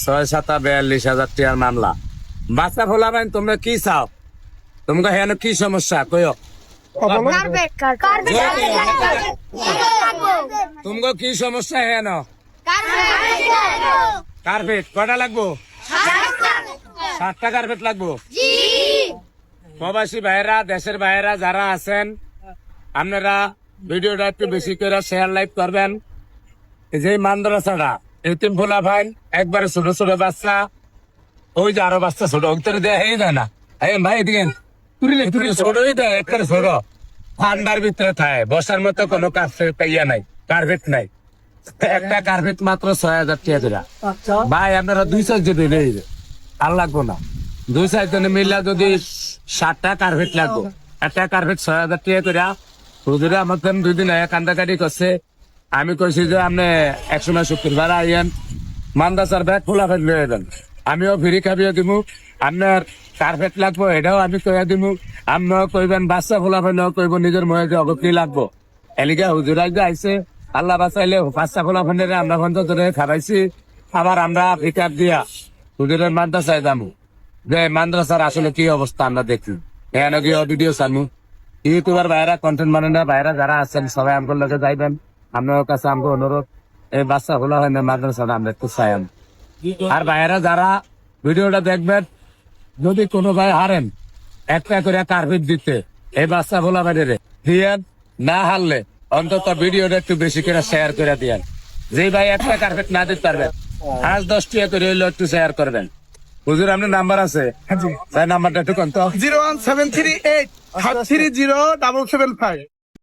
6-7-42,000 টাকার মামলা। বাচ্চা ফোলা ভাই তোমরা কি চাও? তোমরা হেন কি সমস্যা কইও? তোমরা কি সমস্যা হেন? কার্পেট কটা লাগবো? 7টা কার্পেট লাগবো। প্রবাসী ভাইয়েরা, দেশের ভাইয়েরা যারা আছেন, আপনারা ভিডিওটা একটু বেশি করে শেয়ার লাইক করবেন। যে মাদ্রাসাটা এতিম ফোলা ভাই একবারে ছোট ছোট বাচ্চা, ওই যে আরো বাচ্চা ছোট ওদের দেয় যায় না। ভাই এদিকে ছোটই দেয়, একটা ছোট ঠান্ডার ভিতরে থাকে, বসার মতো কোনো কার্পেট নাই, কার্পেট নাই। একটা কার্পেট মাত্র 6,000 টাকা করে। ভাই আপনারা 2 সাইজ যদি নেই আর লাগবো না, 2 সাইজ মিললে যদি 7টা কার্পেট লাগবো। একটা কার্পেট 6,000 টাকা করে। হুজুরে আমার 2 দিন কান্দাকাটি করছে। আমি কইছি যে আপনি একসময় শুক্রবার আইয়েন, মাদ্রাসার ব্যাগ খোলা ফেলে লয়ে যান, আমিও ফ্রি খাবিয়ে দিব। আপনার কার্পেট লাগবো এটাও আমি কইয়া দিব। আপনিও কইবেন, বাচ্চা খোলা ফেলেও কইব নিজের মনে যে অগতি লাগবো। এলিকা হুজুর আইসে আইসে আল্লাহ বাঁচাইলে বাচ্চা খোলা ফেলে আমরা পর্যন্ত ধরে খাবাইছি। আবার আমরা ভিকার দিয়া হুজুরের মাদ্রাসায় যাবো, যে মাদ্রাসার আসলে কি অবস্থা আমরা দেখি। এখানে গিয়ে ভিডিও চানু ইউটিউবার ভাইরা, কন্টেন্ট বানানোর ভাইরা যারা আছেন সবাই আমার লোকে যাইবেন। আপনার কাছে আমাকে অনুরোধ, এই বাচ্চা খোলা হয় না মাদ্রাসাটা আমরা একটু চাই। আর ভাইয়েরা যারা ভিডিওটা দেখবেন, যদি কোনো ভাই হারেন একটা করে কার্পেট দিতে এই বাচ্চা খোলা বাইরে দিয়েন, না হারলে অন্তত ভিডিওটা একটু বেশি করে শেয়ার করে দিয়েন। যে ভাই একটা কার্পেট না দিতে পারবেন 5-10 টাকা করে হইলেও একটু শেয়ার করবেন। হুজুর আপনার নাম্বার আছে? নাম্বারটা একটু কন্ত। 01738 530 775